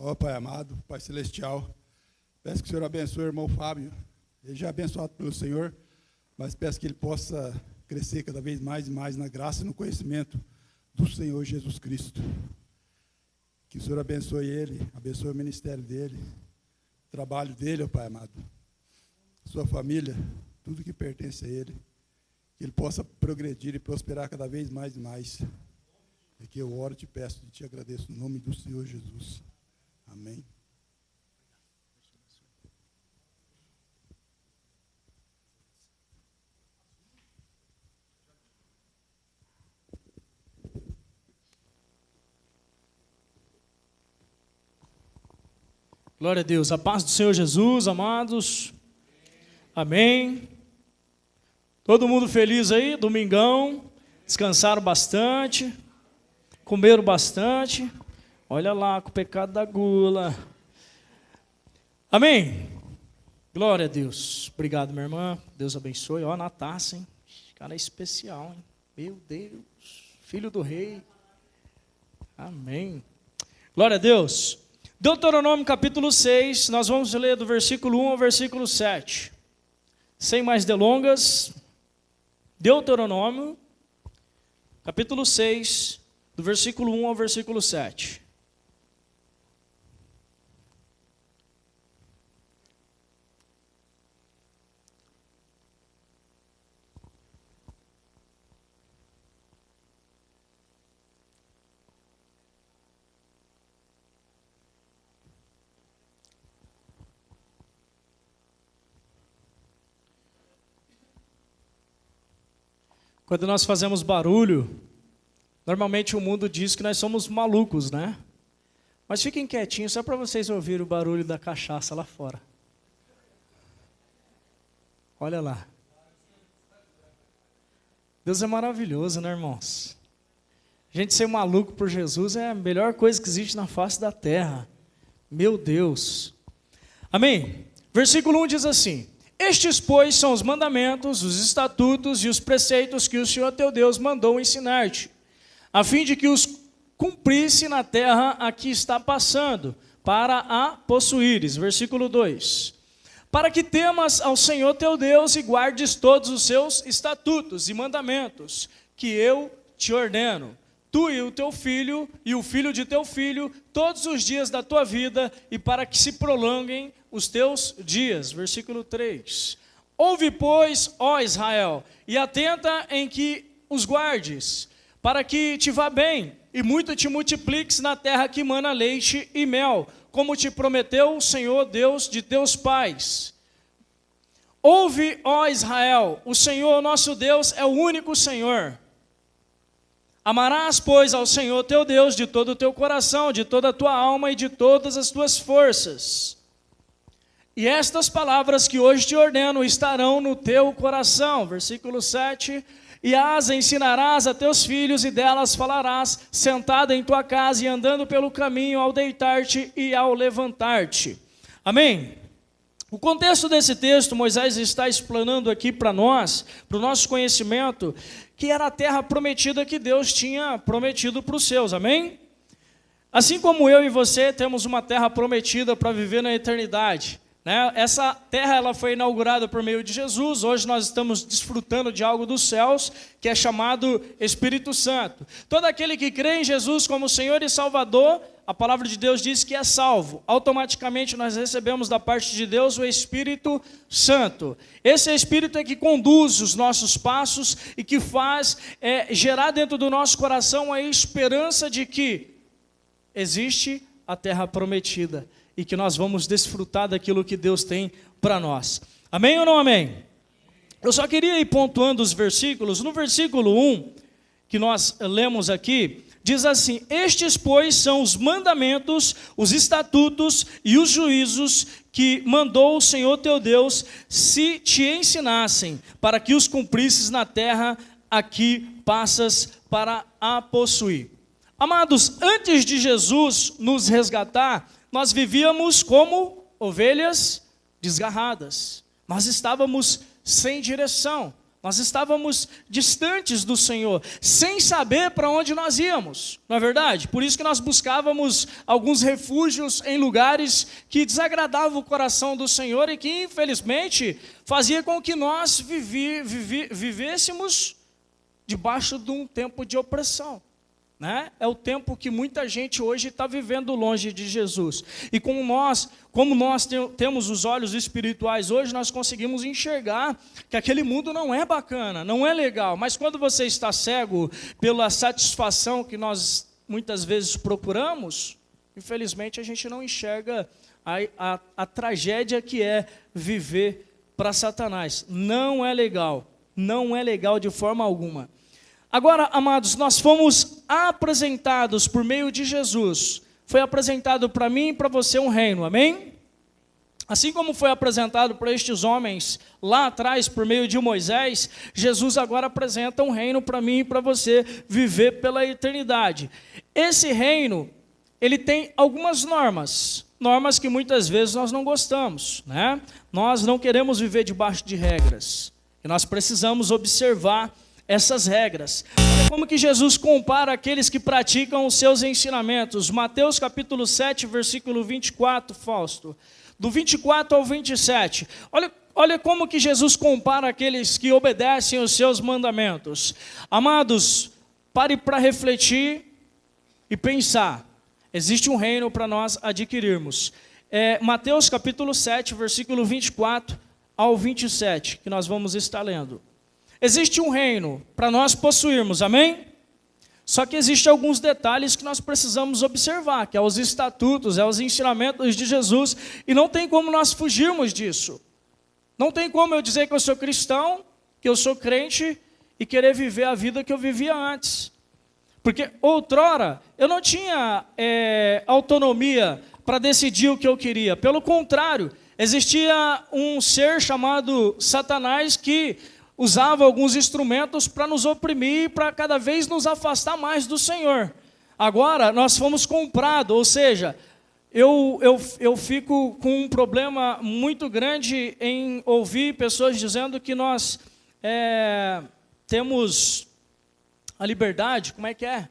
Ó Pai amado, Pai celestial, peço que o Senhor abençoe o irmão Fábio. Ele já é abençoado pelo Senhor, mas peço que ele possa crescer cada vez mais e mais na graça e no conhecimento do Senhor Jesus Cristo. Que o Senhor abençoe ele, abençoe o ministério dele, o trabalho dele, ó Pai amado, sua família, tudo que pertence a ele. Que ele possa progredir e prosperar cada vez mais e mais. É que eu oro e te peço e te agradeço no nome do Senhor Jesus. Amém. Glória a Deus. A paz do Senhor Jesus, amados. Amém. Todo mundo feliz aí? Domingão. Descansaram bastante. Comeram bastante. Olha lá, com o pecado da gula. Amém. Glória a Deus. Obrigado, minha irmã. Deus abençoe. Ó, na taça, hein? Cara especial, hein? Meu Deus. Filho do rei. Amém. Glória a Deus. Deuteronômio capítulo 6, nós vamos ler do versículo 1 ao versículo 7. Sem mais delongas, Deuteronômio capítulo 6, do versículo 1 ao versículo 7. Quando nós fazemos barulho, normalmente o mundo diz que nós somos malucos, né? Mas fiquem quietinhos, só para vocês ouvirem o barulho da cachaça lá fora. Olha lá. Deus é maravilhoso, né, irmãos? A gente ser maluco por Jesus é a melhor coisa que existe na face da terra. Meu Deus. Amém? Versículo 1 diz assim: Estes, pois, são os mandamentos, os estatutos e os preceitos que o Senhor teu Deus mandou ensinar-te, a fim de que os cumprisse na terra a que está passando, para a possuíres. Versículo 2. Para que temas ao Senhor teu Deus e guardes todos os seus estatutos e mandamentos, que eu te ordeno, tu e o teu filho e o filho de teu filho, todos os dias da tua vida, e para que se prolonguem os teus dias. Versículo 3. Ouve, pois, ó Israel, e atenta em que os guardes, para que te vá bem, e muito te multipliques na terra que mana leite e mel, como te prometeu o Senhor Deus de teus pais. Ouve, ó Israel, o Senhor nosso Deus é o único Senhor. Amarás, pois, ao Senhor teu Deus de todo o teu coração, de toda a tua alma e de todas as tuas forças. E estas palavras que hoje te ordeno estarão no teu coração. Versículo 7. E as ensinarás a teus filhos e delas falarás, sentado em tua casa e andando pelo caminho, ao deitar-te e ao levantar-te. Amém? O contexto desse texto, Moisés está explanando aqui para nós, para o nosso conhecimento, que era a terra prometida que Deus tinha prometido para os seus. Amém? Assim como eu e você temos uma terra prometida para viver na eternidade, né? Essa terra ela foi inaugurada por meio de Jesus. Hoje nós estamos desfrutando de algo dos céus, que é chamado Espírito Santo. Todo aquele que crê em Jesus como Senhor e Salvador, a palavra de Deus diz que é salvo. Automaticamente nós recebemos da parte de Deus o Espírito Santo. Esse Espírito é que conduz os nossos passos e que faz gerar dentro do nosso coração a esperança de que existe a terra prometida e que nós vamos desfrutar daquilo que Deus tem para nós. Amém ou não amém? Eu só queria ir pontuando os versículos. No versículo 1, que nós lemos aqui, diz assim: Estes, pois, são os mandamentos, os estatutos e os juízos que mandou o Senhor teu Deus, se te ensinassem, para que os cumprisses na terra a que passas para a possuir. Amados, antes de Jesus nos resgatar, nós vivíamos como ovelhas desgarradas. Nós estávamos sem direção. Nós estávamos distantes do Senhor, sem saber para onde nós íamos, não é verdade? Por isso que nós buscávamos alguns refúgios em lugares que desagradavam o coração do Senhor e que, infelizmente, fazia com que nós vivêssemos debaixo de um tempo de opressão. Né? É o tempo que muita gente hoje está vivendo longe de Jesus. E como nós temos os olhos espirituais hoje, nós conseguimos enxergar que aquele mundo não é bacana, não é legal. Mas quando você está cego pela satisfação que nós muitas vezes procuramos, infelizmente a gente não enxerga a tragédia que é viver para Satanás. Não é legal de forma alguma. Agora, amados, nós fomos apresentados por meio de Jesus. Foi apresentado para mim e para você um reino, amém? Assim como foi apresentado para estes homens lá atrás por meio de Moisés, Jesus agora apresenta um reino para mim e para você viver pela eternidade. Esse reino, ele tem algumas normas que muitas vezes nós não gostamos, né? Nós não queremos viver debaixo de regras, e nós precisamos observar essas regras. Olha como que Jesus compara aqueles que praticam os seus ensinamentos. Mateus capítulo 7, versículo 24, Fausto. Do 24 ao 27. Olha como que Jesus compara aqueles que obedecem os seus mandamentos. Amados, pare para refletir e pensar. Existe um reino para nós adquirirmos. Mateus capítulo 7, versículo 24 ao 27, que nós vamos estar lendo. Existe um reino para nós possuirmos, amém? Só que existem alguns detalhes que nós precisamos observar, que é os estatutos, é os ensinamentos de Jesus, e não tem como nós fugirmos disso. Não tem como eu dizer que eu sou cristão, que eu sou crente, e querer viver a vida que eu vivia antes. Porque outrora, eu não tinha autonomia para decidir o que eu queria. Pelo contrário, existia um ser chamado Satanás que usava alguns instrumentos para nos oprimir, para cada vez nos afastar mais do Senhor. Agora, nós fomos comprados, ou seja, eu fico com um problema muito grande em ouvir pessoas dizendo que nós temos a liberdade, como é que é?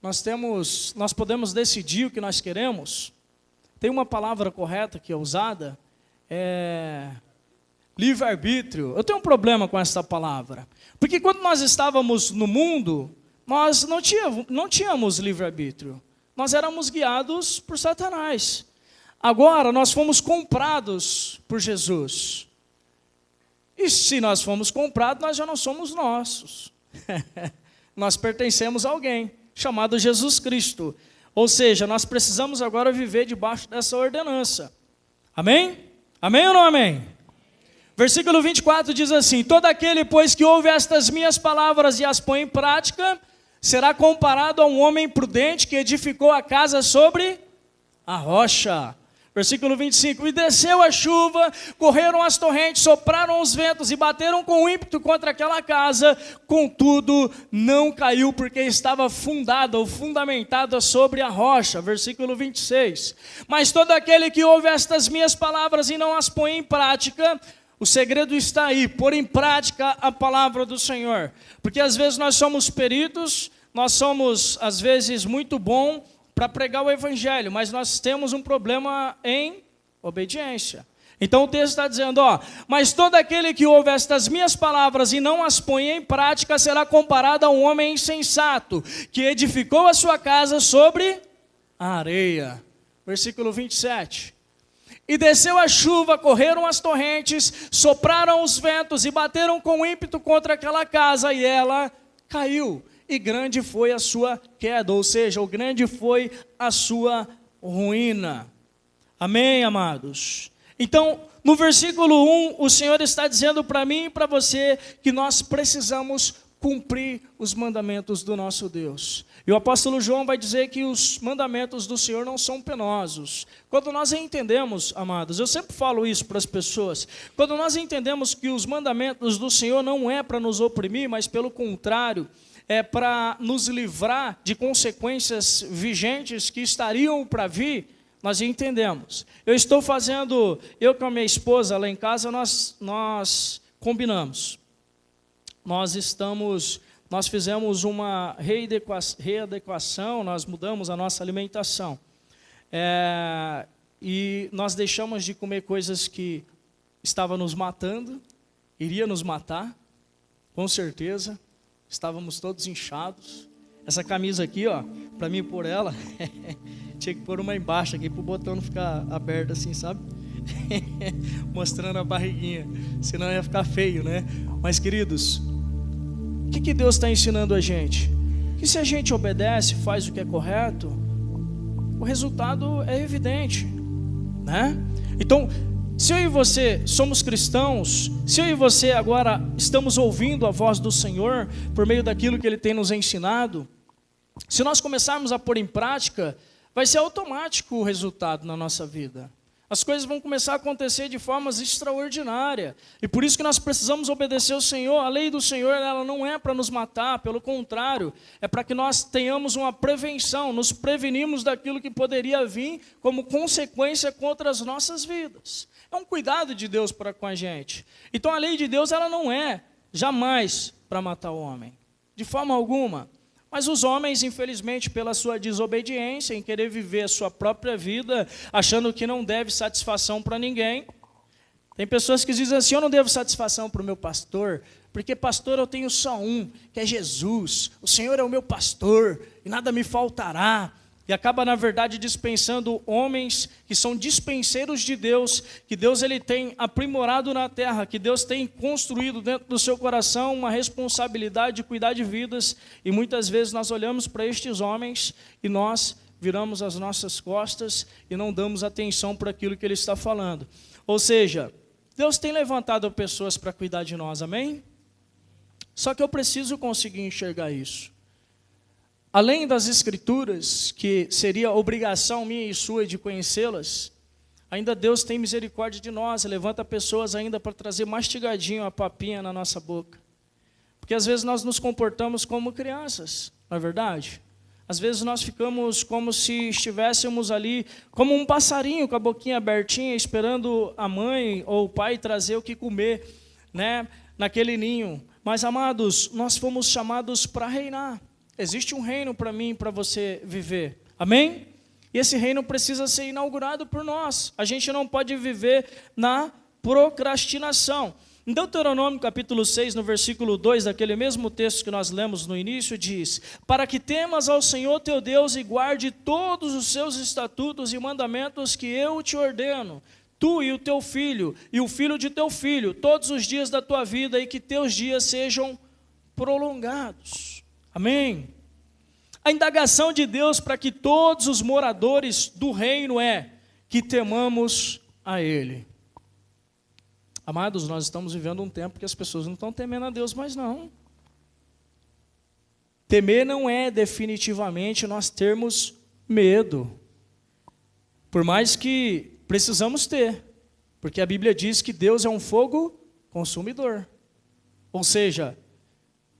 Nós podemos decidir o que nós queremos. Tem uma palavra correta que é usada, livre-arbítrio. Eu tenho um problema com essa palavra. Porque quando nós estávamos no mundo, nós não tínhamos livre-arbítrio. Nós éramos guiados por Satanás. Agora, nós fomos comprados por Jesus. E se nós fomos comprados, nós já não somos nossos. Nós pertencemos a alguém, chamado Jesus Cristo. Ou seja, nós precisamos agora viver debaixo dessa ordenança. Amém? Amém ou não amém? Versículo 24 diz assim: todo aquele, pois, que ouve estas minhas palavras e as põe em prática, será comparado a um homem prudente que edificou a casa sobre a rocha. Versículo 25, e desceu a chuva, correram as torrentes, sopraram os ventos e bateram com ímpeto contra aquela casa, contudo não caiu, porque estava fundada ou fundamentada sobre a rocha. Versículo 26, mas todo aquele que ouve estas minhas palavras e não as põe em prática, o segredo está aí, pôr em prática a palavra do Senhor. Porque às vezes nós somos peritos, nós somos às vezes muito bom para pregar o evangelho, mas nós temos um problema em obediência. Então o texto está dizendo, mas todo aquele que ouve estas minhas palavras e não as põe em prática, será comparado a um homem insensato, que edificou a sua casa sobre a areia. Versículo 27. E desceu a chuva, correram as torrentes, sopraram os ventos e bateram com ímpeto contra aquela casa, e ela caiu. E grande foi a sua queda, ou seja, o grande foi a sua ruína. Amém, amados? Então, no versículo 1, o Senhor está dizendo para mim e para você que nós precisamos cumprir os mandamentos do nosso Deus. E o apóstolo João vai dizer que os mandamentos do Senhor não são penosos. Quando nós entendemos, amados, eu sempre falo isso para as pessoas, quando nós entendemos que os mandamentos do Senhor não é para nos oprimir, mas pelo contrário, é para nos livrar de consequências vigentes que estariam para vir, nós entendemos. Eu com a minha esposa lá em casa, nós combinamos. nós fizemos uma readequação, nós mudamos a nossa alimentação. E nós deixamos de comer coisas que estavam nos matando, iria nos matar, com certeza. Estávamos todos inchados. Essa camisa aqui, ó, para mim pôr ela, tinha que pôr uma embaixo aqui para o botão não ficar aberto assim, sabe? Mostrando a barriguinha, senão ia ficar feio, né? Mas, queridos, o que Deus está ensinando a gente? Que se a gente obedece, faz o que é correto, o resultado é evidente, né? Então, se eu e você somos cristãos, se eu e você agora estamos ouvindo a voz do Senhor por meio daquilo que Ele tem nos ensinado, se nós começarmos a pôr em prática, vai ser automático o resultado na nossa vida. As coisas vão começar a acontecer de formas extraordinárias. E por isso que nós precisamos obedecer ao Senhor. A lei do Senhor, ela não é para nos matar, pelo contrário, é para que nós tenhamos uma prevenção, nos prevenimos daquilo que poderia vir como consequência contra as nossas vidas. É um cuidado de Deus para com a gente. Então a lei de Deus, ela não é jamais para matar o homem, de forma alguma. Mas os homens, infelizmente, pela sua desobediência, em querer viver a sua própria vida, achando que não deve satisfação para ninguém. Tem pessoas que dizem assim, eu não devo satisfação para o meu pastor, porque pastor eu tenho só um, que é Jesus. O Senhor é o meu pastor e nada me faltará. E acaba, na verdade, dispensando homens que são dispenseiros de Deus, que Deus ele tem aprimorado na terra, que Deus tem construído dentro do seu coração uma responsabilidade de cuidar de vidas. E muitas vezes nós olhamos para estes homens e nós viramos as nossas costas e não damos atenção para aquilo que ele está falando. Ou seja, Deus tem levantado pessoas para cuidar de nós, amém? Só que eu preciso conseguir enxergar isso. Além das escrituras, que seria obrigação minha e sua de conhecê-las, ainda Deus tem misericórdia de nós, levanta pessoas ainda para trazer mastigadinho a papinha na nossa boca. Porque às vezes nós nos comportamos como crianças, não é verdade? Às vezes nós ficamos como se estivéssemos ali, como um passarinho com a boquinha abertinha, esperando a mãe ou o pai trazer o que comer, né, naquele ninho. Mas, amados, nós fomos chamados para reinar. Existe um reino para mim e para você viver. Amém? E esse reino precisa ser inaugurado por nós. A gente não pode viver na procrastinação. Em Deuteronômio capítulo 6, no versículo 2, daquele mesmo texto que nós lemos no início, diz: para que temas ao Senhor teu Deus e guarde todos os seus estatutos e mandamentos que eu te ordeno, tu e o teu filho, e o filho de teu filho, todos os dias da tua vida, e que teus dias sejam prolongados. Amém? A indagação de Deus para que todos os moradores do reino é que temamos a Ele. Amados, nós estamos vivendo um tempo que as pessoas não estão temendo a Deus mais não. Temer não é definitivamente nós termos medo. Por mais que precisamos ter, porque a Bíblia diz que Deus é um fogo consumidor. Ou seja,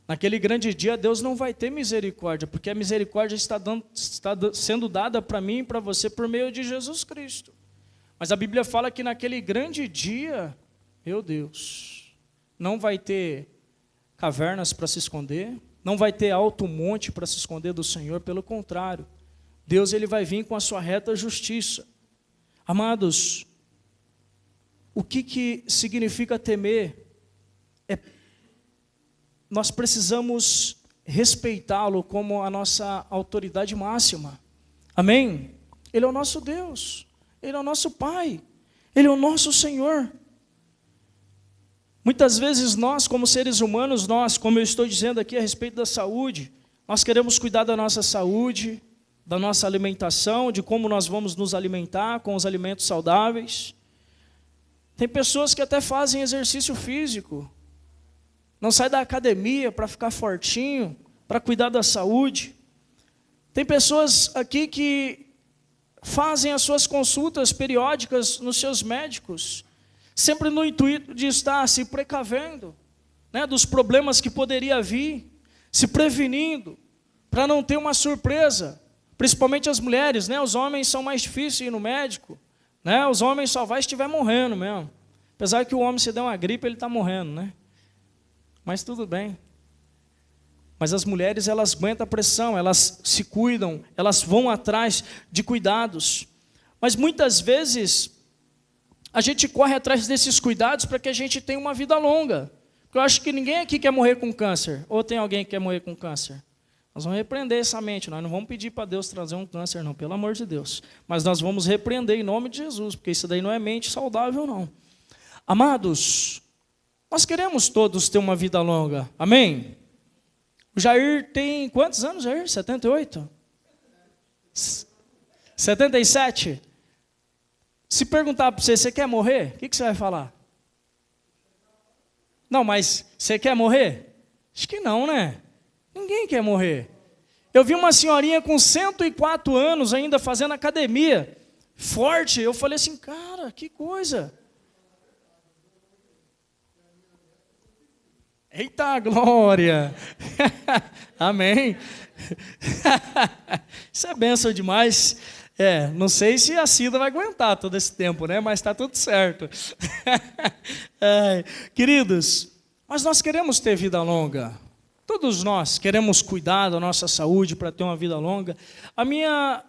naquele grande dia, Deus não vai ter misericórdia, porque a misericórdia está sendo dada para mim e para você por meio de Jesus Cristo. Mas a Bíblia fala que naquele grande dia, meu Deus, não vai ter cavernas para se esconder, não vai ter alto monte para se esconder do Senhor, pelo contrário, Deus ele vai vir com a sua reta justiça. Amados, o que significa temer? Nós precisamos respeitá-lo como a nossa autoridade máxima. Amém? Ele é o nosso Deus. Ele é o nosso Pai. Ele é o nosso Senhor. Muitas vezes nós, como seres humanos, como eu estou dizendo aqui a respeito da saúde, nós queremos cuidar da nossa saúde, da nossa alimentação, de como nós vamos nos alimentar com os alimentos saudáveis. Tem pessoas que até fazem exercício físico, não sai da academia para ficar fortinho, para cuidar da saúde. Tem pessoas aqui que fazem as suas consultas periódicas nos seus médicos, sempre no intuito de estar se precavendo, né, dos problemas que poderia vir, se prevenindo, para não ter uma surpresa, principalmente as mulheres, né, os homens são mais difíceis de ir no médico, né, os homens só vai se estiver morrendo mesmo, apesar que o homem se der uma gripe, ele está morrendo, né? mas tudo bem. Mas as mulheres, elas aguentam a pressão, elas se cuidam, elas vão atrás de cuidados. Mas muitas vezes, a gente corre atrás desses cuidados para que a gente tenha uma vida longa. Porque eu acho que ninguém aqui quer morrer com câncer. Ou tem alguém que quer morrer com câncer? Nós vamos repreender essa mente. Nós não vamos pedir para Deus trazer um câncer, não, pelo amor de Deus. Mas nós vamos repreender em nome de Jesus, porque isso daí não é mente saudável, não. Amados, nós queremos todos ter uma vida longa. Amém? O Jair tem quantos anos, Jair? 78? 77? Se perguntar para você, você quer morrer? O que você vai falar? Não, mas você quer morrer? Acho que não, né? Ninguém quer morrer. Eu vi uma senhorinha com 104 anos ainda fazendo academia, forte. Eu falei assim, cara, que coisa. Eita glória! Amém! Isso é bênção demais. Não sei se a Cida vai aguentar todo esse tempo, né? Mas está tudo certo. Queridos, mas nós queremos ter vida longa. Todos nós queremos cuidar da nossa saúde para ter uma vida longa. A minha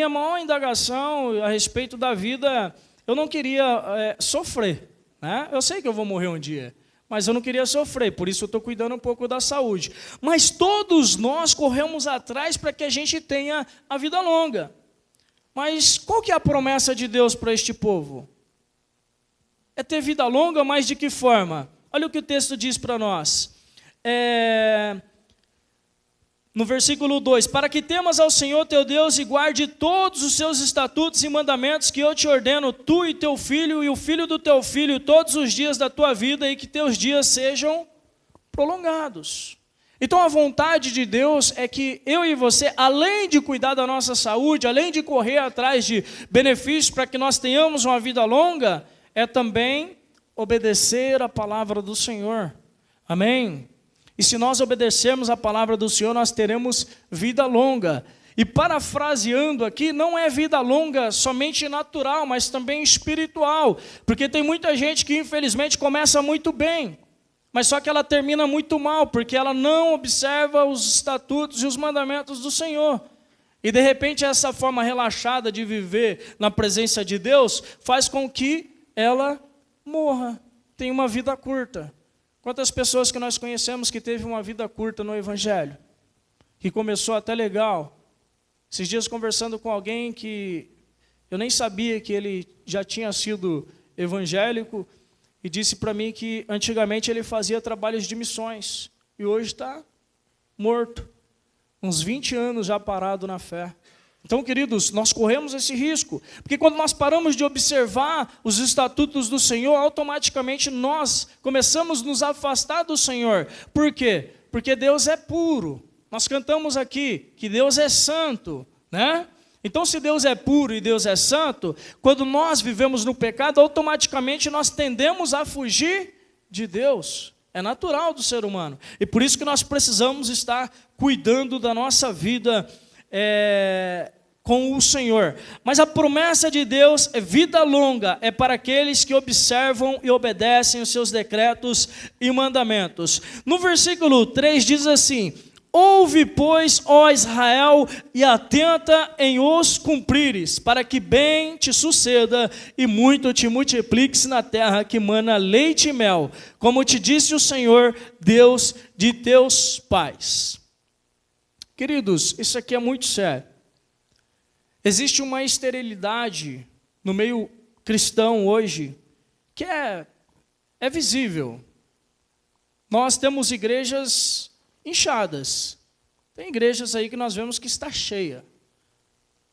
maior indagação a respeito da vida, eu não queria sofrer, né? Eu sei que eu vou morrer um dia, mas eu não queria sofrer, por isso eu estou cuidando um pouco da saúde. Mas todos nós corremos atrás para que a gente tenha a vida longa. Mas qual que é a promessa de Deus para este povo? É ter vida longa, mas de que forma? Olha o que o texto diz para nós. No versículo 2, para que temas ao Senhor teu Deus e guarde todos os seus estatutos e mandamentos que eu te ordeno, tu e teu filho e o filho do teu filho, todos os dias da tua vida, e que teus dias sejam prolongados. Então a vontade de Deus é que eu e você, além de cuidar da nossa saúde, além de correr atrás de benefícios para que nós tenhamos uma vida longa, é também obedecer a palavra do Senhor. Amém? E se nós obedecermos a palavra do Senhor, nós teremos vida longa. E parafraseando aqui, não é vida longa somente natural, mas também espiritual. Porque tem muita gente que infelizmente começa muito bem, mas só que ela termina muito mal, porque ela não observa os estatutos e os mandamentos do Senhor. E de repente essa forma relaxada de viver na presença de Deus faz com que ela morra, tenha uma vida curta. Quantas pessoas que nós conhecemos que teve uma vida curta no Evangelho, que começou até legal. Esses dias conversando com alguém que eu nem sabia que ele já tinha sido evangélico, e disse para mim que antigamente ele fazia trabalhos de missões, e hoje está morto, uns 20 anos já parado na fé. Então, queridos, nós corremos esse risco, porque quando nós paramos de observar os estatutos do Senhor, automaticamente nós começamos a nos afastar do Senhor. Por quê? Porque Deus é puro. Nós cantamos aqui que Deus é santo, né? Então, se Deus é puro e Deus é santo, quando nós vivemos no pecado, automaticamente nós tendemos a fugir de Deus. É natural do ser humano. E por isso que nós precisamos estar cuidando da nossa vida com o Senhor. Mas a promessa de Deus é vida longa, é para aqueles que observam e obedecem os seus decretos e mandamentos. No versículo 3 diz assim: ouve, pois, ó Israel, e atenta em os cumprires, para que bem te suceda e muito te multipliques na terra que mana leite e mel, como te disse o Senhor, Deus de teus pais. Queridos, isso aqui é muito sério. Existe uma esterilidade no meio cristão hoje que é visível. Nós temos igrejas inchadas. Tem igrejas aí que nós vemos que está cheia.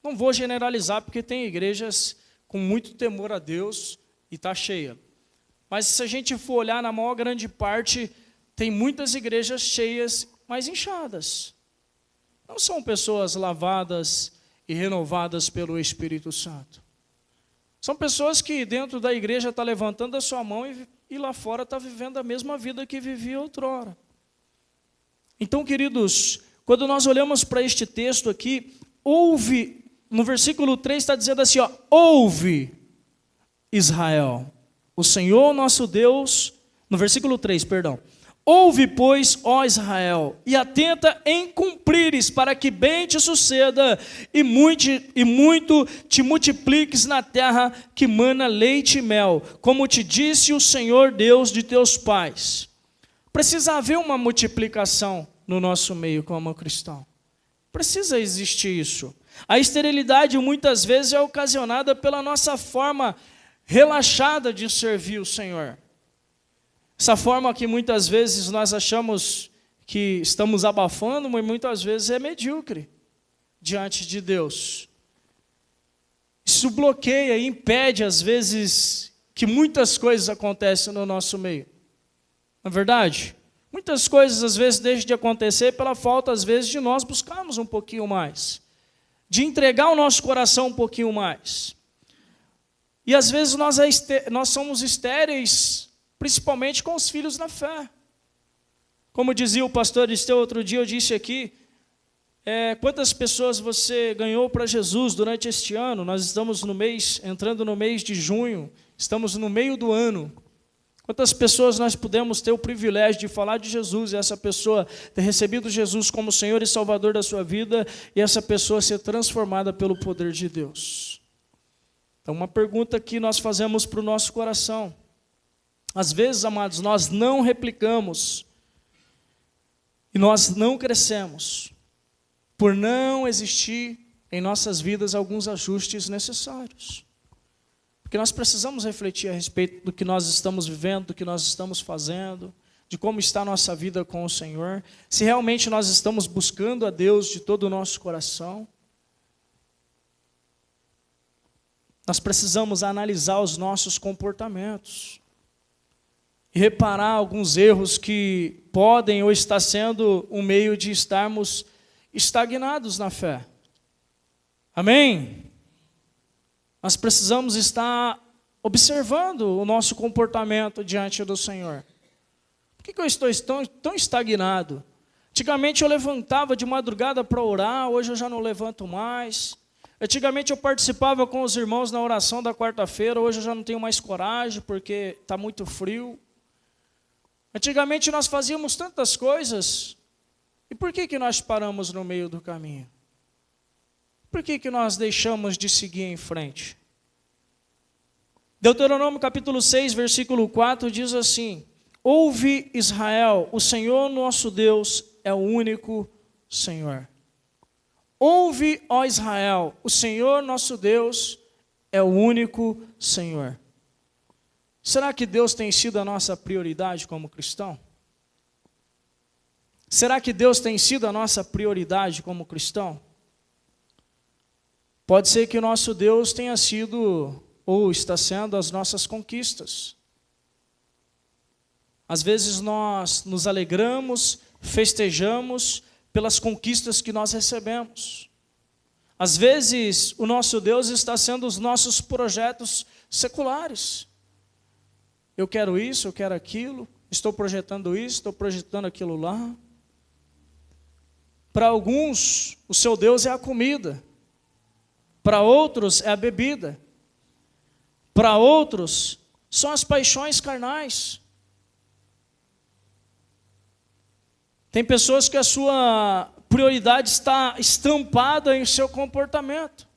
Não vou generalizar porque tem igrejas com muito temor a Deus e está cheia. Mas se a gente for olhar na maior grande parte, tem muitas igrejas cheias, mas inchadas. Não são pessoas lavadas e renovadas pelo Espírito Santo. São pessoas que dentro da igreja estão levantando a sua mão e lá fora está vivendo a mesma vida que vivia outrora. Então, queridos, quando nós olhamos para este texto aqui, ouve, no versículo 3 está dizendo assim, ó, ouve, Israel, o Senhor nosso Deus, no versículo 3, perdão, Ouve, pois, ó Israel, e atenta em cumprires, para que bem te suceda e muito te multipliques na terra que mana leite e mel, como te disse o Senhor Deus de teus pais. Precisa haver uma multiplicação no nosso meio como cristão. Precisa existir isso. A esterilidade muitas vezes é ocasionada pela nossa forma relaxada de servir o Senhor. Essa forma que muitas vezes nós achamos que estamos abafando, mas muitas vezes é medíocre diante de Deus. Isso bloqueia e impede, às vezes, que muitas coisas aconteçam no nosso meio. Não é verdade? Muitas coisas, às vezes, deixam de acontecer pela falta, às vezes, de nós buscarmos um pouquinho mais. De entregar o nosso coração um pouquinho mais. E, às vezes, nós somos estéreis, principalmente com os filhos na fé. Como dizia o pastor Esteu outro dia, eu disse aqui, quantas pessoas você ganhou para Jesus durante este ano? Nós estamos entrando no mês de junho, estamos no meio do ano. Quantas pessoas nós pudemos ter o privilégio de falar de Jesus e essa pessoa ter recebido Jesus como Senhor e Salvador da sua vida e essa pessoa ser transformada pelo poder de Deus? Então, uma pergunta que nós fazemos para o nosso coração. Às vezes, amados, nós não replicamos e nós não crescemos por não existir em nossas vidas alguns ajustes necessários. Porque nós precisamos refletir a respeito do que nós estamos vivendo, do que nós estamos fazendo, de como está a nossa vida com o Senhor, se realmente nós estamos buscando a Deus de todo o nosso coração. Nós precisamos analisar os nossos comportamentos. E reparar alguns erros que podem ou está sendo um meio de estarmos estagnados na fé. Amém? Nós precisamos estar observando o nosso comportamento diante do Senhor. Por que eu estou tão estagnado? Antigamente eu levantava de madrugada para orar, hoje eu já não levanto mais. Antigamente eu participava com os irmãos na oração da quarta-feira, hoje eu já não tenho mais coragem porque está muito frio. Antigamente nós fazíamos tantas coisas, e por que nós paramos no meio do caminho? Por que nós deixamos de seguir em frente? Deuteronômio capítulo 6, versículo 4 diz assim: Ouve Israel, o Senhor nosso Deus é o único Senhor. Ouve, ó Israel, o Senhor nosso Deus é o único Senhor. Será que Deus tem sido a nossa prioridade como cristão? Será que Deus tem sido a nossa prioridade como cristão? Pode ser que o nosso Deus tenha sido ou está sendo as nossas conquistas. Às vezes nós nos alegramos, festejamos pelas conquistas que nós recebemos. Às vezes o nosso Deus está sendo os nossos projetos seculares. Eu quero isso, eu quero aquilo, estou projetando isso, estou projetando aquilo lá. Para alguns, o seu Deus é a comida. Para outros, é a bebida. Para outros, são as paixões carnais. Tem pessoas que a sua prioridade está estampada em seu comportamento.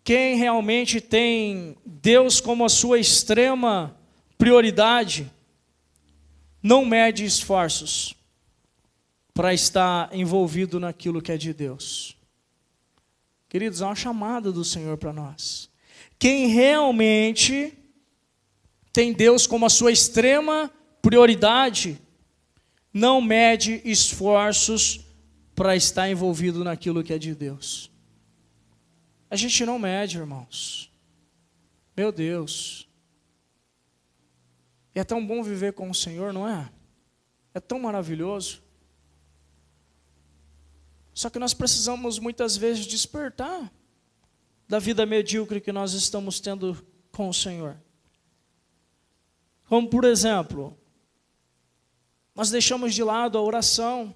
Quem realmente tem Deus como a sua extrema prioridade, não mede esforços para estar envolvido naquilo que é de Deus. Queridos, é uma chamada do Senhor para nós. Quem realmente tem Deus como a sua extrema prioridade, não mede esforços para estar envolvido naquilo que é de Deus. A gente não mede, irmãos. Meu Deus. E é tão bom viver com o Senhor, não é? É tão maravilhoso. Só que nós precisamos muitas vezes despertar da vida medíocre que nós estamos tendo com o Senhor. Como, por exemplo, nós deixamos de lado a oração,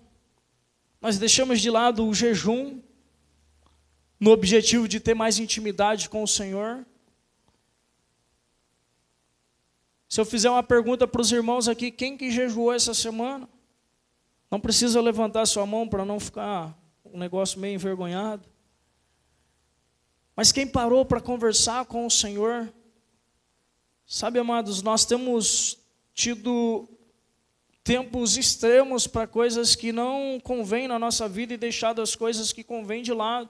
nós deixamos de lado o jejum, no objetivo de ter mais intimidade com o Senhor. Se eu fizer uma pergunta para os irmãos aqui, quem que jejuou essa semana? Não precisa levantar sua mão para não ficar um negócio meio envergonhado. Mas quem parou para conversar com o Senhor? Sabe, amados, nós temos tido tempos extremos para coisas que não convêm na nossa vida e deixado as coisas que convêm de lado.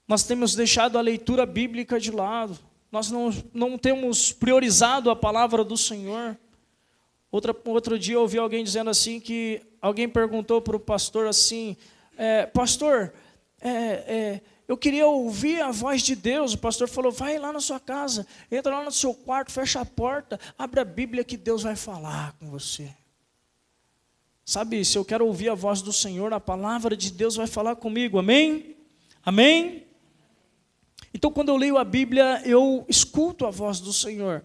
Nós temos deixado a leitura bíblica de lado. Nós não temos priorizado a palavra do Senhor. Outro dia eu ouvi alguém dizendo assim, que alguém perguntou para o pastor assim, pastor, eu queria ouvir a voz de Deus. O pastor falou, vai lá na sua casa, entra lá no seu quarto, fecha a porta, abre a Bíblia que Deus vai falar com você. Sabe, se eu quero ouvir a voz do Senhor, a palavra de Deus vai falar comigo, amém? Amém? Então, quando eu leio a Bíblia, eu escuto a voz do Senhor.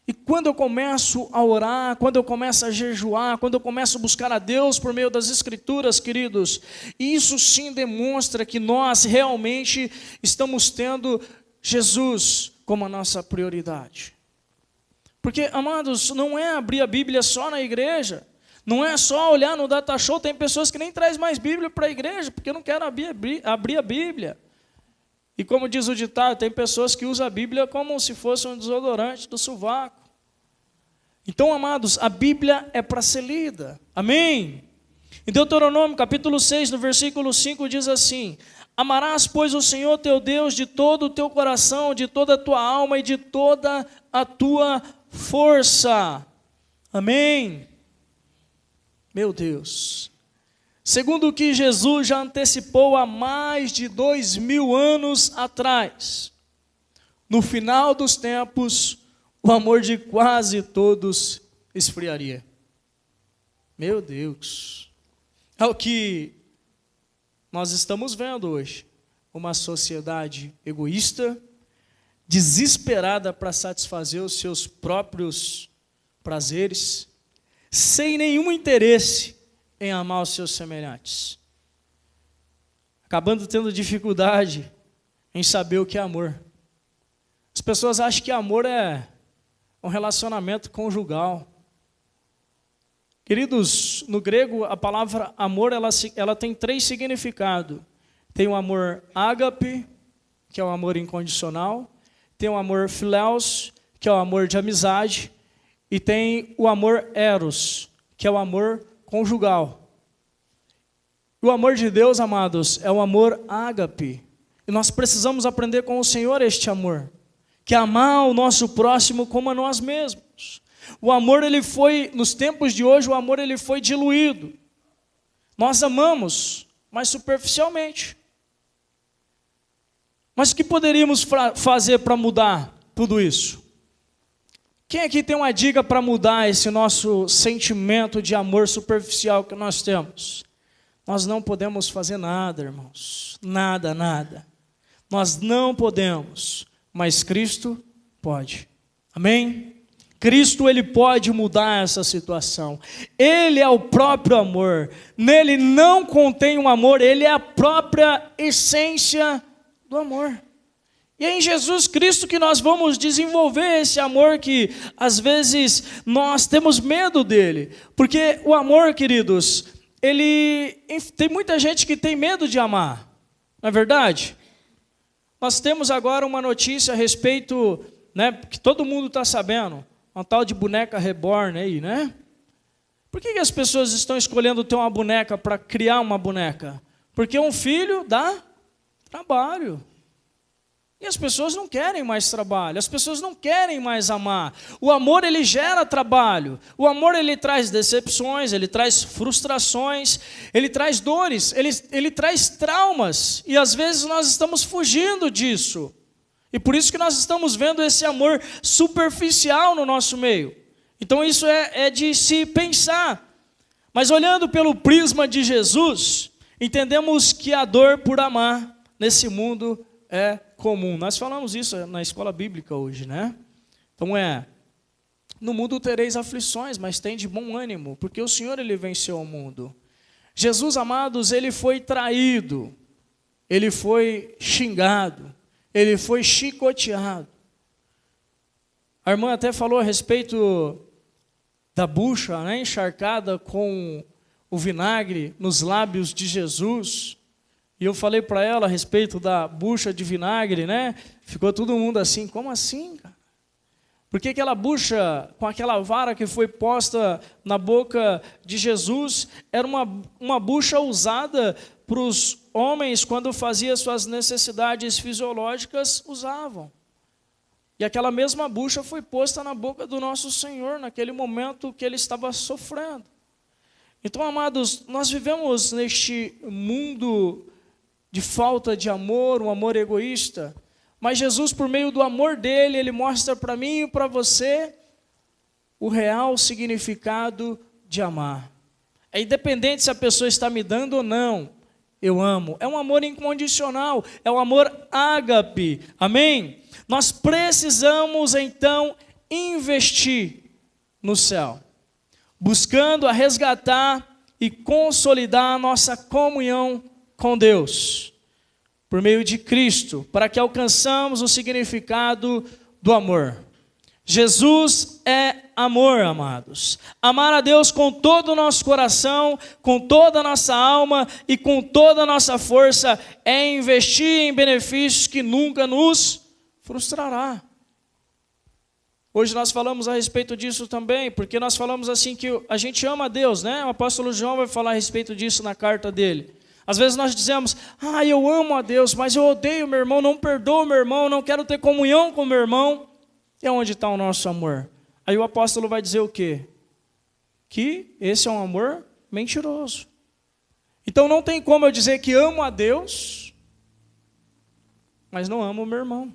E quando eu começo a orar, quando eu começo a jejuar, quando eu começo a buscar a Deus por meio das Escrituras, queridos, isso sim demonstra que nós realmente estamos tendo Jesus como a nossa prioridade. Porque, amados, não é abrir a Bíblia só na igreja, não é só olhar no data show. Tem pessoas que nem trazem mais Bíblia para a igreja, porque não querem abrir a Bíblia. E como diz o ditado, tem pessoas que usam a Bíblia como se fosse um desodorante do sovaco. Então, amados, a Bíblia é para ser lida. Amém? Em Deuteronômio, capítulo 6, no versículo 5, diz assim: amarás, pois, o Senhor teu Deus de todo o teu coração, de toda a tua alma e de toda a tua força. Amém? Meu Deus. Segundo o que Jesus já antecipou há mais de 2000 anos atrás, no final dos tempos, o amor de quase todos esfriaria. Meu Deus. É o que nós estamos vendo hoje. Uma sociedade egoísta, desesperada para satisfazer os seus próprios prazeres, sem nenhum interesse em amar os seus semelhantes, acabando tendo dificuldade em saber o que é amor. As pessoas acham que amor é um relacionamento conjugal. Queridos, no grego a palavra amor ela tem 3 significados. Tem o amor ágape, que é o amor incondicional, tem o amor phileos, que é o amor de amizade, e tem o amor eros, que é o amor conjugal. O amor de Deus, amados, é o amor ágape. E nós precisamos aprender com o Senhor este amor, que é amar o nosso próximo como a nós mesmos. O amor, ele foi, nos tempos de hoje, o amor ele foi diluído. Nós amamos, mas superficialmente. Mas o que poderíamos fazer para mudar tudo isso? Quem aqui tem uma dica para mudar esse nosso sentimento de amor superficial que nós temos? Nós não podemos fazer nada, irmãos. Nada, nada. Nós não podemos, mas Cristo pode. Amém? Cristo, ele pode mudar essa situação. Ele é o próprio amor. Nele não contém um amor, ele é a própria essência do amor. E é em Jesus Cristo que nós vamos desenvolver esse amor que, às vezes, nós temos medo dele. Porque o amor, queridos, tem muita gente que tem medo de amar. Não é verdade? Nós temos agora uma notícia a respeito, né, que todo mundo está sabendo, uma tal de boneca reborn aí, né? Por que as pessoas estão escolhendo ter uma boneca para criar uma boneca? Porque um filho dá trabalho. E as pessoas não querem mais trabalho, as pessoas não querem mais amar. O amor, ele gera trabalho. O amor, ele traz decepções, ele traz frustrações, ele traz dores, ele traz traumas. E às vezes nós estamos fugindo disso. E por isso que nós estamos vendo esse amor superficial no nosso meio. Então isso é de se pensar. Mas olhando pelo prisma de Jesus, entendemos que a dor por amar nesse mundo é comum. Nós falamos isso na escola bíblica hoje, né? Então no mundo tereis aflições, mas tem de bom ânimo, porque o Senhor, ele venceu o mundo. Jesus, amados, ele foi traído, ele foi xingado, ele foi chicoteado, A irmã até falou a respeito da bucha, né, encharcada com o vinagre nos lábios de Jesus. E eu falei para ela a respeito da bucha de vinagre, né? Ficou todo mundo assim, como assim, cara? Porque aquela bucha, com aquela vara que foi posta na boca de Jesus, era uma bucha usada para os homens, quando faziam suas necessidades fisiológicas, usavam. E aquela mesma bucha foi posta na boca do nosso Senhor, naquele momento que ele estava sofrendo. Então, amados, nós vivemos neste mundo de falta de amor, um amor egoísta, mas Jesus, por meio do amor dele, ele mostra para mim e para você o real significado de amar. É independente se a pessoa está me dando ou não, eu amo. É um amor incondicional, é um amor ágape, amém? Nós precisamos, então, investir no céu, buscando a resgatar e consolidar a nossa comunhão com Deus, por meio de Cristo, para que alcançamos o significado do amor. Jesus é amor, amados. Amar a Deus com todo o nosso coração, com toda a nossa alma e com toda a nossa força é investir em benefícios que nunca nos frustrará. Hoje nós falamos a respeito disso também, porque nós falamos assim que a gente ama a Deus, né? O apóstolo João vai falar a respeito disso na carta dele. Às vezes nós dizemos, eu amo a Deus, mas eu odeio meu irmão, não perdoo meu irmão, não quero ter comunhão com meu irmão. E onde está o nosso amor? Aí o apóstolo vai dizer o quê? Que esse é um amor mentiroso. Então não tem como eu dizer que amo a Deus, mas não amo o meu irmão.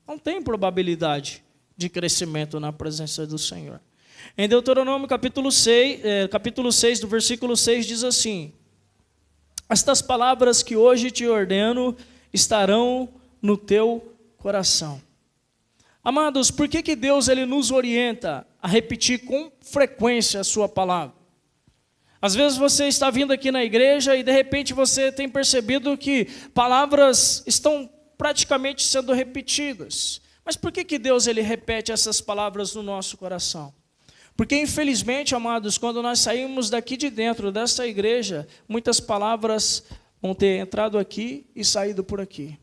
Não tem probabilidade de crescimento na presença do Senhor. Em Deuteronômio capítulo 6, do versículo 6, diz assim: estas palavras que hoje te ordeno estarão no teu coração. Amados, por que Deus ele nos orienta a repetir com frequência a sua palavra? Às vezes você está vindo aqui na igreja e de repente você tem percebido que palavras estão praticamente sendo repetidas. Mas por que Deus ele repete essas palavras no nosso coração? Porque infelizmente, amados, quando nós saímos daqui de dentro dessa igreja, muitas palavras vão ter entrado aqui e saído por aqui.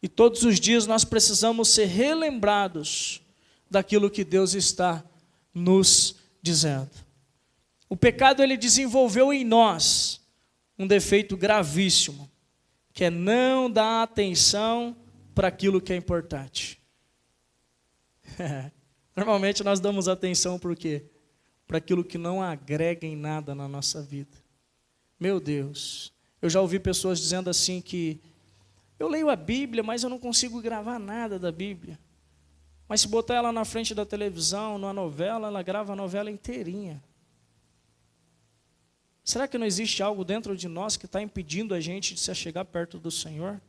E todos os dias nós precisamos ser relembrados daquilo que Deus está nos dizendo. O pecado ele desenvolveu em nós um defeito gravíssimo, que é não dar atenção para aquilo que é importante. Normalmente nós damos atenção por quê? Para aquilo que não agrega em nada na nossa vida. Meu Deus, eu já ouvi pessoas dizendo assim que eu leio a Bíblia, mas eu não consigo gravar nada da Bíblia. Mas se botar ela na frente da televisão, numa novela, ela grava a novela inteirinha. Será que não existe algo dentro de nós que está impedindo a gente de se achegar perto do Senhor?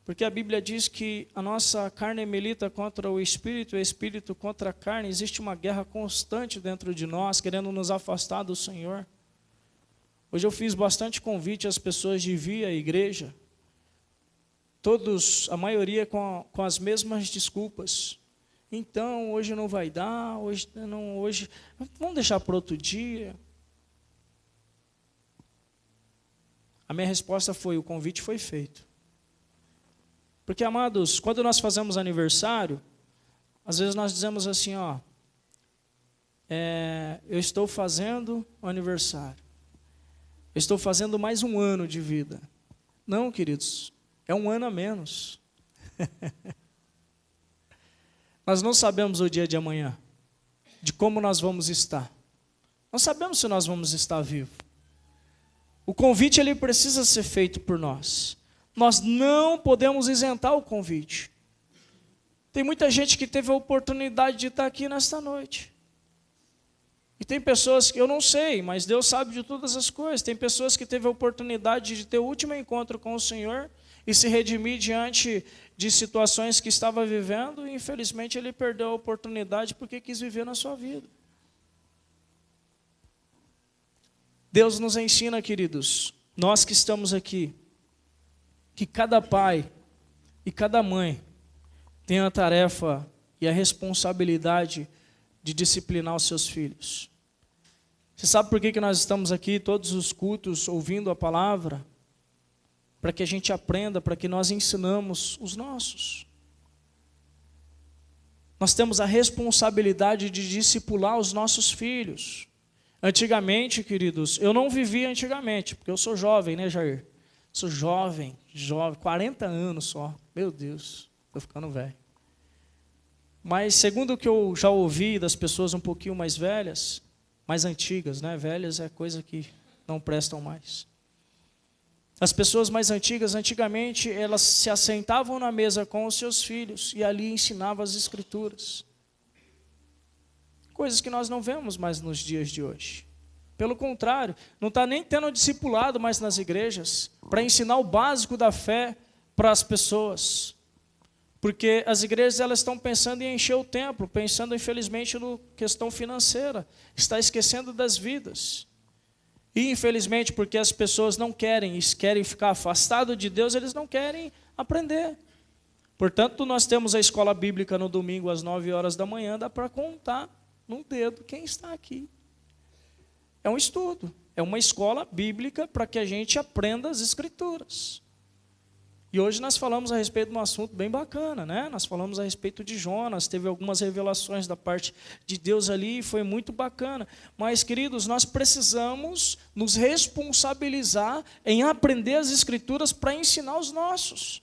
Porque a Bíblia diz que a nossa carne milita contra o Espírito, e o Espírito contra a carne. Existe uma guerra constante dentro de nós, querendo nos afastar do Senhor. Hoje eu fiz bastante convite às pessoas de vir à igreja. Todos, a maioria com as mesmas desculpas. Então, hoje não vai dar, hoje vamos deixar para outro dia. A minha resposta foi, o convite foi feito. Porque, amados, quando nós fazemos aniversário, às vezes nós dizemos assim, eu estou fazendo o aniversário. Eu estou fazendo mais um ano de vida. Não, queridos, é um ano a menos. Nós não sabemos o dia de amanhã, de como nós vamos estar. Não sabemos se nós vamos estar vivos. O convite ele precisa ser feito por nós. Nós não podemos isentar o convite. Tem muita gente que teve a oportunidade de estar aqui nesta noite. E tem pessoas que eu não sei, mas Deus sabe de todas as coisas. Tem pessoas que teve a oportunidade de ter o último encontro com o Senhor e se redimir diante de situações que estava vivendo, e infelizmente ele perdeu a oportunidade porque quis viver na sua vida. Deus nos ensina, queridos, nós que estamos aqui, que cada pai e cada mãe tem a tarefa e a responsabilidade de disciplinar os seus filhos. Você sabe por que nós estamos aqui todos os cultos ouvindo a palavra? Para que a gente aprenda, para que nós ensinamos os nossos. Nós temos a responsabilidade de discipular os nossos filhos. Antigamente, queridos, eu não vivia antigamente, porque eu sou jovem, né, Jair? Sou jovem, 40 anos só. Meu Deus, estou ficando velho. Mas segundo o que eu já ouvi das pessoas um pouquinho mais velhas, mais antigas, né? Velhas é coisa que não prestam mais. As pessoas mais antigas, antigamente, elas se assentavam na mesa com os seus filhos e ali ensinavam as Escrituras. Coisas que nós não vemos mais nos dias de hoje. Pelo contrário, não está nem tendo discipulado mais nas igrejas para ensinar o básico da fé para as pessoas. Porque as igrejas elas estão pensando em encher o templo, pensando infelizmente na questão financeira, está esquecendo das vidas. E infelizmente porque as pessoas não querem ficar afastados de Deus, eles não querem aprender. Portanto, nós temos a escola bíblica no domingo às 9 horas da manhã, dá para contar num dedo quem está aqui. É um estudo, é uma escola bíblica para que a gente aprenda as Escrituras. E hoje nós falamos a respeito de um assunto bem bacana, né? Nós falamos a respeito de Jonas, teve algumas revelações da parte de Deus ali, foi muito bacana. Mas, queridos, nós precisamos nos responsabilizar em aprender as Escrituras para ensinar os nossos.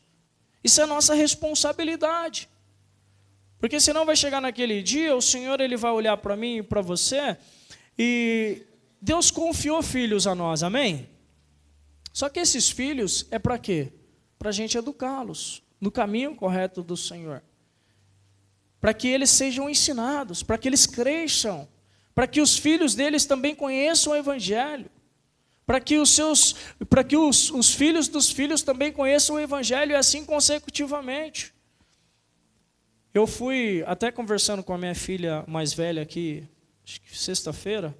Isso é nossa responsabilidade. Porque senão vai chegar naquele dia, o Senhor ele vai olhar para mim e para você, e Deus confiou filhos a nós, amém? Só que esses filhos é para quê? Para a gente educá-los no caminho correto do Senhor. Para que eles sejam ensinados, para que eles cresçam, para que os filhos deles também conheçam o Evangelho, para que os filhos dos filhos também conheçam o Evangelho e assim consecutivamente. Eu fui até conversando com a minha filha mais velha aqui, acho que sexta-feira,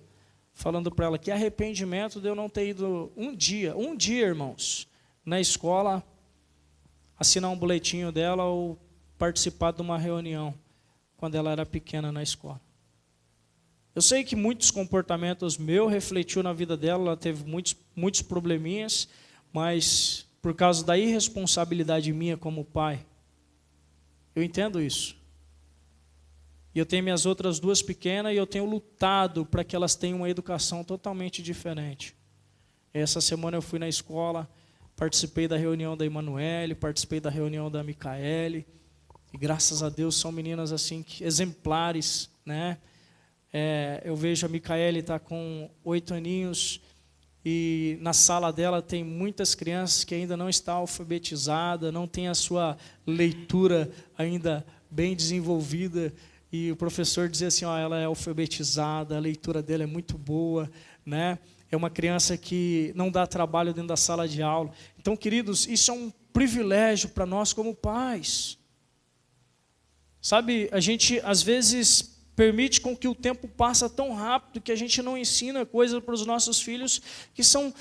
falando para ela que arrependimento de eu não ter ido um dia, irmãos, na escola, assinar um boletinho dela ou participar de uma reunião quando ela era pequena na escola. Eu sei que muitos comportamentos meus refletiu na vida dela, ela teve muitos probleminhas, mas por causa da irresponsabilidade minha como pai, eu entendo isso. E eu tenho minhas outras duas pequenas e eu tenho lutado para que elas tenham uma educação totalmente diferente. Essa semana eu fui na escola, participei da reunião da Emanuele, participei da reunião da Micaele, e graças a Deus são meninas assim exemplares, né? Eu vejo a Micaele está com 8 aninhos e na sala dela tem muitas crianças que ainda não estão alfabetizadas, não tem a sua leitura ainda bem desenvolvida, e o professor dizia assim, ela é alfabetizada, a leitura dela é muito boa, né? É uma criança que não dá trabalho dentro da sala de aula. Então, queridos, isso é um privilégio para nós como pais. Sabe, a gente às vezes permite com que o tempo passe tão rápido que a gente não ensina coisas para os nossos filhos que são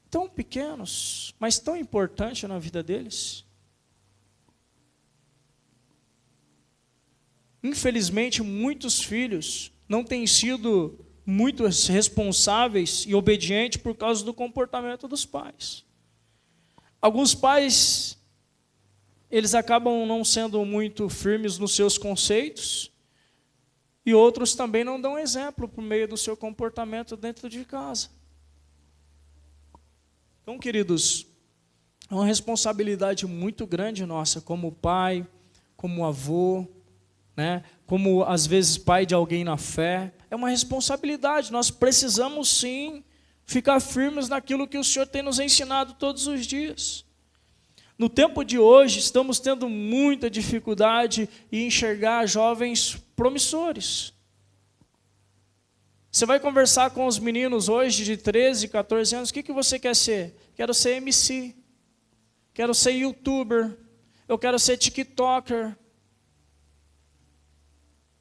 tão pequenos, mas tão importantes na vida deles. Infelizmente, muitos filhos não têm sido muito responsáveis e obedientes por causa do comportamento dos pais. Alguns pais, eles acabam não sendo muito firmes nos seus conceitos, e outros também não dão exemplo por meio do seu comportamento dentro de casa. Então, queridos, é uma responsabilidade muito grande nossa, como pai, como avô, né? Como às vezes pai de alguém na fé. É uma responsabilidade, nós precisamos sim ficar firmes naquilo que o Senhor tem nos ensinado todos os dias. No tempo de hoje, estamos tendo muita dificuldade em enxergar jovens promissores. Você vai conversar com os meninos hoje de 13, 14 anos, o que você quer ser? Quero ser MC, quero ser youtuber, eu quero ser tiktoker.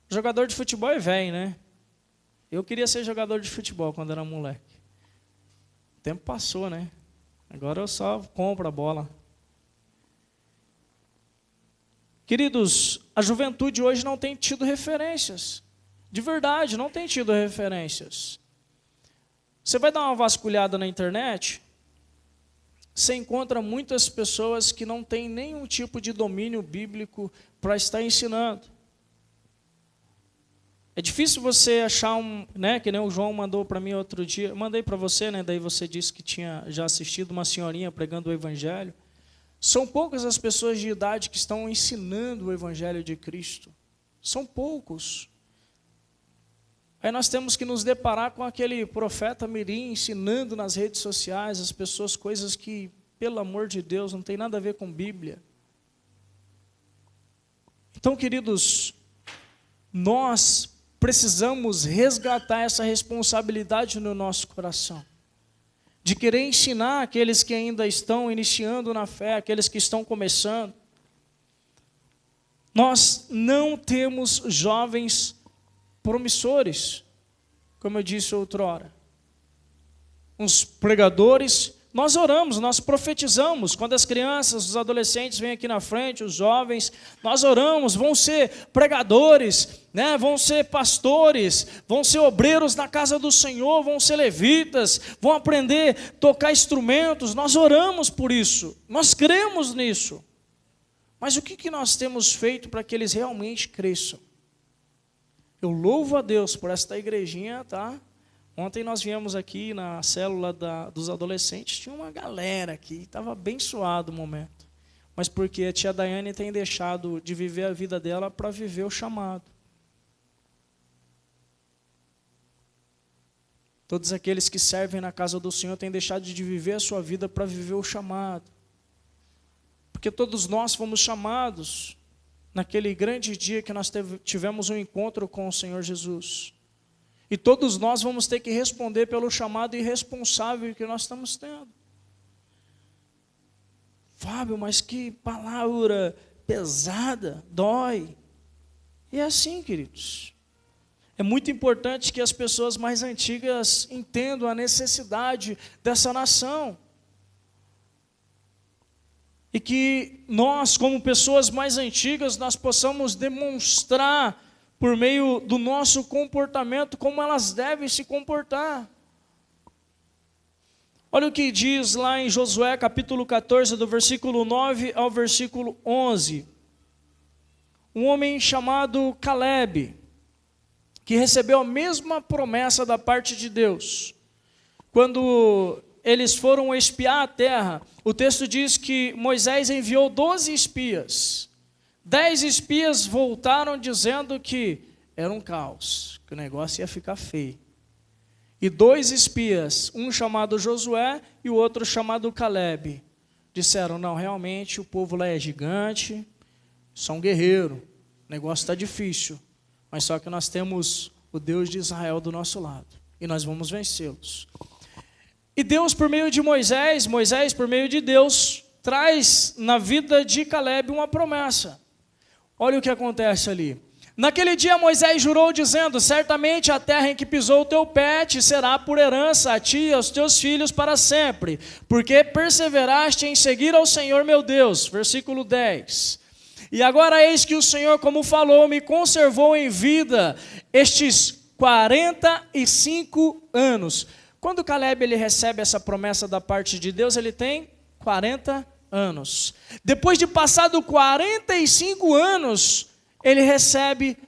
Jogador de futebol é velho, né? Eu queria ser jogador de futebol quando era moleque. O tempo passou, né? Agora eu só compro a bola. Queridos, a juventude hoje não tem tido referências. De verdade, não tem tido referências. Você vai dar uma vasculhada na internet, você encontra muitas pessoas que não têm nenhum tipo de domínio bíblico para estar ensinando. É difícil você achar que nem o João mandou para mim outro dia, eu mandei para você, daí você disse que tinha já assistido uma senhorinha pregando o Evangelho. São poucas as pessoas de idade que estão ensinando o Evangelho de Cristo. São poucos. Aí nós temos que nos deparar com aquele profeta mirim ensinando nas redes sociais as pessoas coisas que, pelo amor de Deus, não tem nada a ver com Bíblia. Então, queridos, nós precisamos resgatar essa responsabilidade no nosso coração, de querer ensinar aqueles que ainda estão iniciando na fé, aqueles que estão começando. Nós não temos jovens promissores, como eu disse outrora. Uns pregadores, nós oramos, nós profetizamos. Quando as crianças, os adolescentes vêm aqui na frente, os jovens, nós oramos, vão ser pregadores, vão ser pastores, vão ser obreiros na casa do Senhor, vão ser levitas, vão aprender a tocar instrumentos. Nós oramos por isso, nós cremos nisso. Mas o que nós temos feito para que eles realmente cresçam? Eu louvo a Deus por esta igrejinha, tá? Ontem nós viemos aqui na célula dos adolescentes, tinha uma galera aqui, estava abençoado o momento. Mas porque a tia Daiane tem deixado de viver a vida dela para viver o chamado. Todos aqueles que servem na casa do Senhor têm deixado de viver a sua vida para viver o chamado. Porque todos nós fomos chamados naquele grande dia que nós tivemos um encontro com o Senhor Jesus. E todos nós vamos ter que responder pelo chamado irresponsável que nós estamos tendo. Fábio, mas que palavra pesada, dói. E é assim, queridos. É muito importante que as pessoas mais antigas entendam a necessidade dessa nação. E que nós, como pessoas mais antigas, nós possamos demonstrar, por meio do nosso comportamento, como elas devem se comportar. Olha o que diz lá em Josué, capítulo 14, do versículo 9 ao versículo 11. Um homem chamado Caleb, que recebeu a mesma promessa da parte de Deus. Quando eles foram espiar a terra, o texto diz que Moisés enviou 12 espias. 10 espias voltaram dizendo que era um caos, que o negócio ia ficar feio. E 2 espias, um chamado Josué e o outro chamado Caleb, disseram, não, realmente o povo lá é gigante, são guerreiros, o negócio está difícil, mas só que nós temos o Deus de Israel do nosso lado, e nós vamos vencê-los. E Deus, por meio de Moisés, por meio de Deus, traz na vida de Caleb uma promessa. Olha o que acontece ali. Naquele dia Moisés jurou dizendo, certamente a terra em que pisou o teu pé te será por herança a ti e aos teus filhos para sempre, porque perseveraste em seguir ao Senhor meu Deus. Versículo 10. E agora eis que o Senhor, como falou, me conservou em vida estes 45 anos. Quando Caleb ele recebe essa promessa da parte de Deus, ele tem 40 anos. Depois de passado 45 anos, ele recebe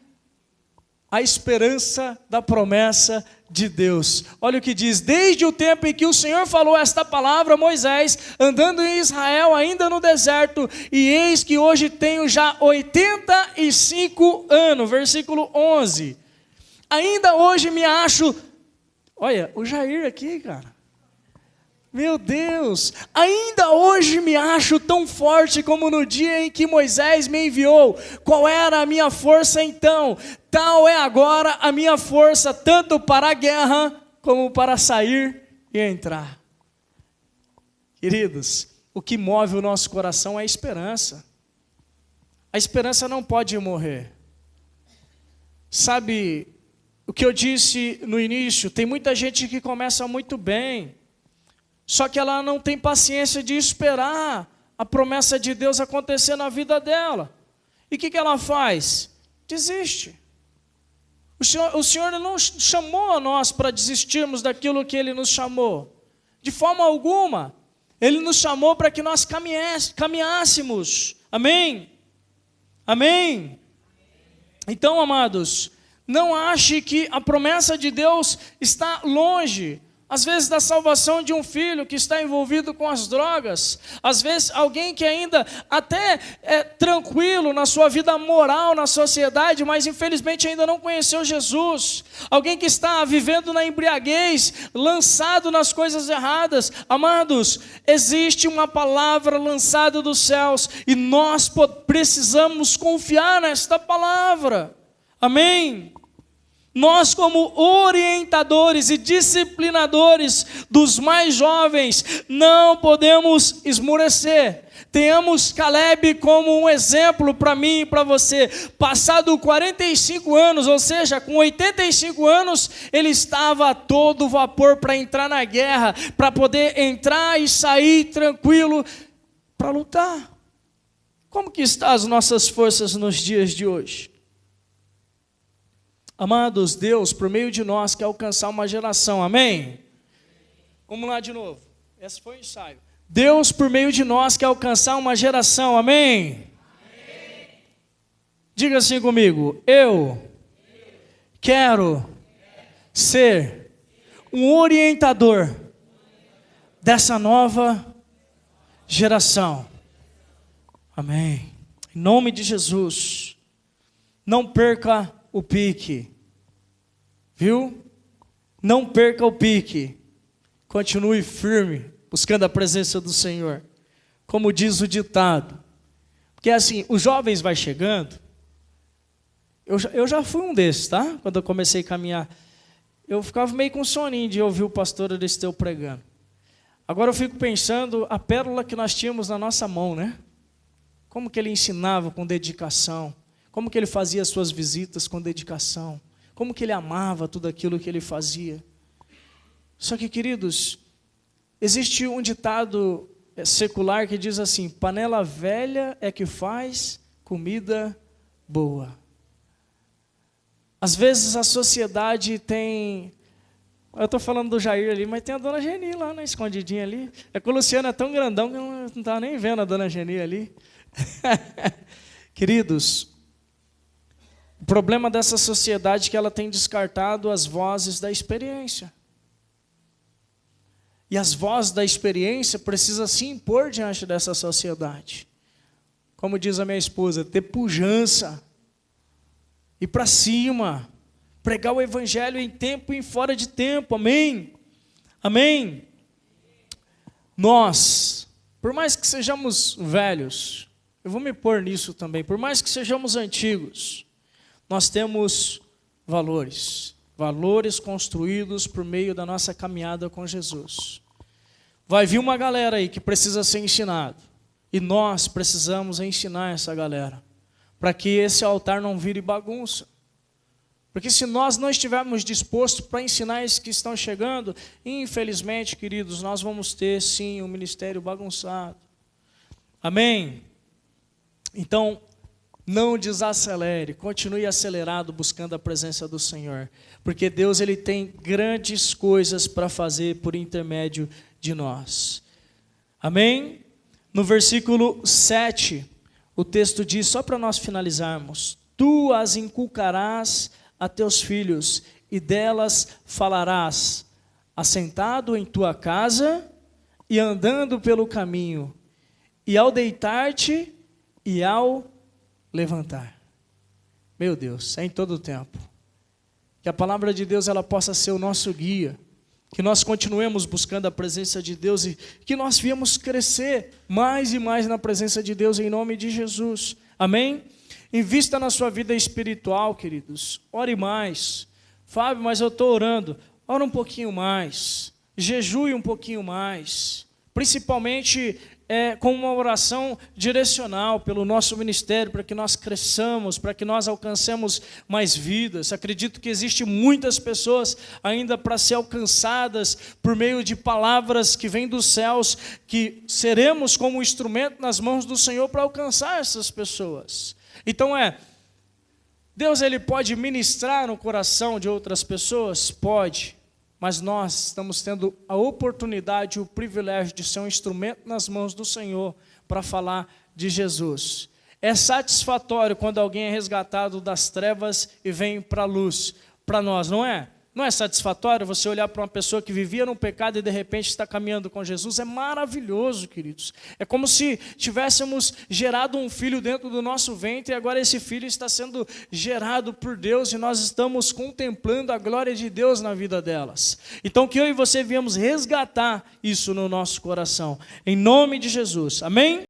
a esperança da promessa de Deus. Olha o que diz, desde o tempo em que o Senhor falou esta palavra a Moisés, andando em Israel ainda no deserto, e eis que hoje tenho já 85 anos. Versículo 11. Ainda hoje me acho... Olha, o Jair aqui, cara. Meu Deus, ainda hoje me acho tão forte como no dia em que Moisés me enviou. Qual era a minha força então? Tal é agora a minha força, tanto para a guerra, como para sair e entrar. Queridos, o que move o nosso coração é a esperança. A esperança não pode morrer. Sabe... O que eu disse no início, tem muita gente que começa muito bem, só que ela não tem paciência de esperar a promessa de Deus acontecer na vida dela. E o que ela faz? Desiste. O Senhor não chamou a nós para desistirmos daquilo que Ele nos chamou. De forma alguma. Ele nos chamou para que nós caminhássemos. Amém? Amém? Então, amados, não ache que a promessa de Deus está longe. Às vezes da salvação de um filho que está envolvido com as drogas. Às vezes alguém que ainda até é tranquilo na sua vida moral, na sociedade, mas infelizmente ainda não conheceu Jesus. Alguém que está vivendo na embriaguez, lançado nas coisas erradas. Amados, existe uma palavra lançada dos céus e nós precisamos confiar nesta palavra. Amém? Nós, como orientadores e disciplinadores dos mais jovens, não podemos esmorecer. Tenhamos Caleb como um exemplo para mim e para você. Passado 45 anos, ou seja, com 85 anos, ele estava a todo vapor para entrar na guerra, para poder entrar e sair tranquilo para lutar. Como que estão as nossas forças nos dias de hoje? Amados, Deus, por meio de nós, quer alcançar uma geração, amém? Vamos lá de novo, esse foi o ensaio. Deus, por meio de nós, quer alcançar uma geração, amém? Amém. Diga assim comigo, eu quero ser um orientador dessa nova geração. Amém. Em nome de Jesus, não perca o pique, viu? Não perca o pique, continue firme, buscando a presença do Senhor, como diz o ditado, porque assim, os jovens vai chegando, eu já fui um desses, tá? Quando eu comecei a caminhar, eu ficava meio com soninho de ouvir o pastor Aristeu pregando, agora eu fico pensando a pérola que nós tínhamos na nossa mão, né? Como que ele ensinava com dedicação, como que ele fazia as suas visitas com dedicação, como que ele amava tudo aquilo que ele fazia. Só que, queridos, existe um ditado secular que diz assim, panela velha é que faz comida boa. Às vezes a sociedade tem, eu estou falando do Jair ali, mas tem a dona Geni lá, né, escondidinha ali. É que o Luciano é tão grandão que eu não estava nem vendo a dona Geni ali. Queridos, o problema dessa sociedade é que ela tem descartado as vozes da experiência. E as vozes da experiência precisam se impor diante dessa sociedade. Como diz a minha esposa, ter pujança, ir para cima, pregar o evangelho em tempo e fora de tempo, amém? Amém? Nós, por mais que sejamos velhos, eu vou me pôr nisso também, por mais que sejamos antigos, nós temos valores construídos por meio da nossa caminhada com Jesus. Vai vir uma galera aí que precisa ser ensinado, e nós precisamos ensinar essa galera, para que esse altar não vire bagunça. Porque se nós não estivermos dispostos para ensinar esses que estão chegando, infelizmente, queridos, nós vamos ter sim um ministério bagunçado. Amém? Então, não desacelere, continue acelerado buscando a presença do Senhor, porque Deus ele tem grandes coisas para fazer por intermédio de nós. Amém? No versículo 7, o texto diz, só para nós finalizarmos, tu as inculcarás a teus filhos, e delas falarás, assentado em tua casa e andando pelo caminho, e ao deitar-te e ao levantar. Meu Deus, é em todo o tempo. Que a palavra de Deus ela possa ser o nosso guia, que nós continuemos buscando a presença de Deus e que nós viemos crescer mais e mais na presença de Deus em nome de Jesus. Amém? Invista na sua vida espiritual, queridos. Ore mais. Fábio, mas eu estou orando. Ora um pouquinho mais. Jejue um pouquinho mais. Principalmente com uma oração direcional pelo nosso ministério, para que nós cresçamos, para que nós alcancemos mais vidas. Acredito que existem muitas pessoas ainda para ser alcançadas por meio de palavras que vêm dos céus, que seremos como instrumento nas mãos do Senhor para alcançar essas pessoas. Então Deus ele pode ministrar no coração de outras pessoas? Pode, mas nós estamos tendo a oportunidade e o privilégio de ser um instrumento nas mãos do Senhor para falar de Jesus. É satisfatório quando alguém é resgatado das trevas e vem para a luz, para nós, não é? Não é satisfatório você olhar para uma pessoa que vivia no pecado e de repente está caminhando com Jesus? É maravilhoso, queridos. É como se tivéssemos gerado um filho dentro do nosso ventre e agora esse filho está sendo gerado por Deus e nós estamos contemplando a glória de Deus na vida delas. Então que eu e você viemos resgatar isso no nosso coração. Em nome de Jesus. Amém?